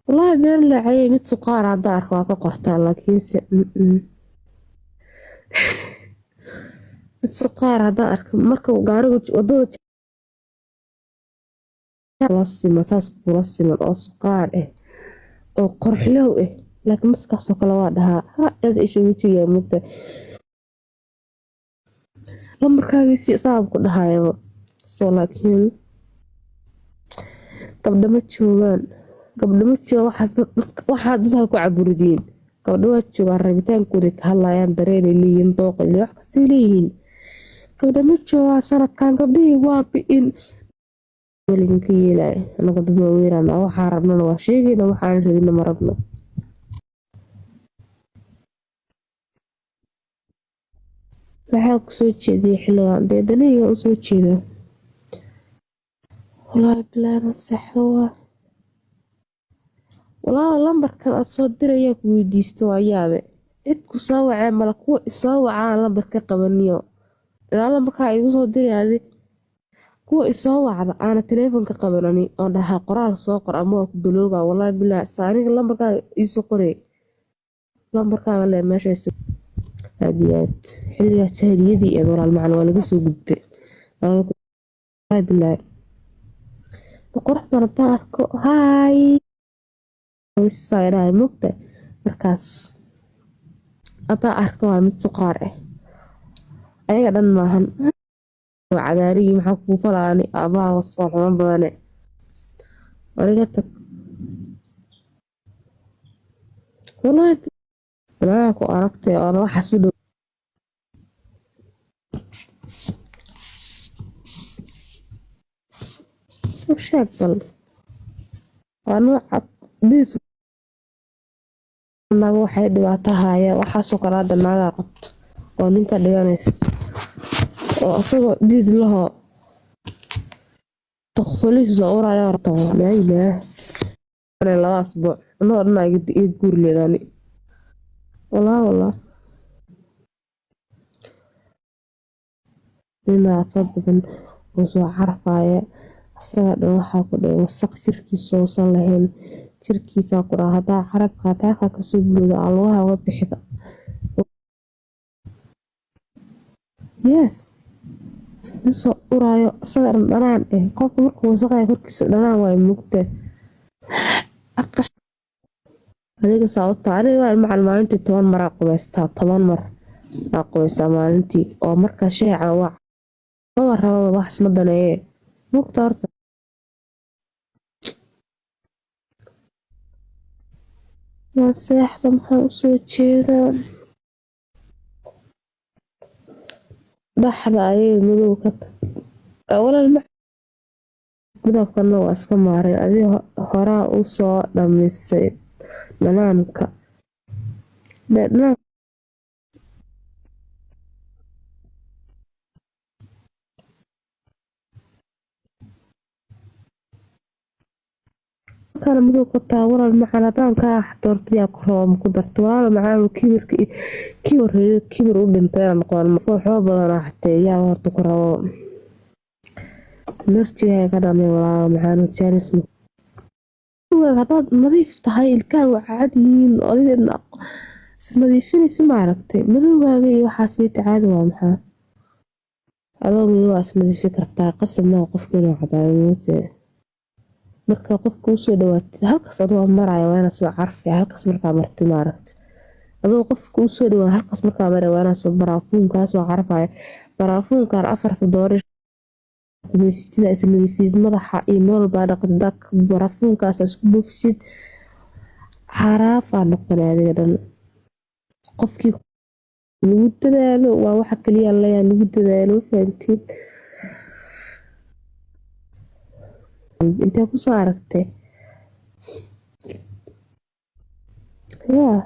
والله meel lacay mid suqaar hadda arko waa ka qortaa laakiinse mid suqaar hadda arko marka gaariga wadada la sima saas kula siman oo suqaar ah oo qorxlow ah laakiin markaasoo kale waa dhahaa ha aad isha wajiga mugta lambarkaagii saab ku dhahayo soo laakiin gabdho ma joogaan waxaa dadka ku caburidiin gabdho waa joogaan rabitaankooda ka hadlayaan dareenay leeyihiin dooqa iyo wax kastay leeyihiin gabdho ma joogaan sanadkan gabdhihii waa bi'in walinka yeelay anaga dad waaweynaan waxaa rabnana waa sheegayna waxaan rabina ma rabno waxaa kusoo jeediyay xilligan deedaniga usoo jeeda walaahi bilaana saxdo waa walaa lambarkan aad soo dirayaa ku weydiisto waa yaabe cid ku soo wacee mala kuwa isoo wacaan lambar ka qabaniyo ilaa lambarkaa igu soo dirayaadi kuwa isoo wacda aana taleefonka qabanani oo dhahaa qoraal soo qor ama waa ku balooga walaahi bilaa saaniga lambarkaaga iisoo qorey lambarkaaga lee meeshaas aadiyaad xilligaa jaahiliyadii eed walaal macna waa laga soo gudbe walaahi bilaa qurux badan haddaan arko haay saydhahay mugta markaas haddaan arko waa mid suqaar ah ayaga dhan maahan cagaarigii maxaa kuu falaani aabaha soo xumo badane waliga tag walaahi ku aragtay oo waxaas u dhow u sheeg bal waa nooca diis naga waxay dhibaato haaya waxaasoo kale hadda naagaa qabto oo ninka dhiganaysa oo isagoo diid lahoo takfaliisa uraya horta maayilaa labadaas booc anoo dhan iga guur leedani walaa ninaa ka badan oo soo carfaya asaga dhan waxaa ku dhahay wasaq jirkiisa uusan lahayn jirkiisa ku dhaha hadaa carabka hadaaka kasoo bulooda alwaha uga bixida yes isoo uraayo asaga dhan dhanaan qofka markuu wasaqaya korkiisa dhanaan waay mugtaa aniga sababta aniga macal maalintii 10 mar aa qubaystaa 10 mar aa qubaysaa maalintii oo markaa sheeca waa raba wax isma daneeye mugta horta seexda maxaa usoo jeedaa dhaxda ayay madow ka walaal midabkana waa iska maaray adii horaa u soo dhamisay dhanaanka kana madow ka taa walaal macaan haddaan kaa doortayaa ku rabo ma ku darto walaal macaan kibir u dhintay noqon waxoo badanaa xatee yaa horta ku rabo narjiga ka dhamay walaal macaan jaanis haddaad nadiif tahay ilkaaga caad yihiin adiga isnadiifinaysa ma aragtay madowgaaga iyo waxaas ita caadi waa maxaa adoo madow waa isnadiifi kartaa qasab maa qofka inuu cadaamoote marka qofka usoo dhawaatid halkaas adoo maraya waa inaa soo carfi halkaas markaa marti ma aragtay adoo qofka usoo dhawaan halkaas markaa maraya waa inaa soo baraafuunkaa soo carfaya baraafuunkaan $4 kumeysitida isnadiifid madaxa iyo meel baa dhaqatid baraafuunkaas isku buufisid xaraafaa noqon adiga dhan qofkii lagu dadaalo waa waxa kaliya layaa lagu dadaalo fahantiin intee kusoo aragtay yaa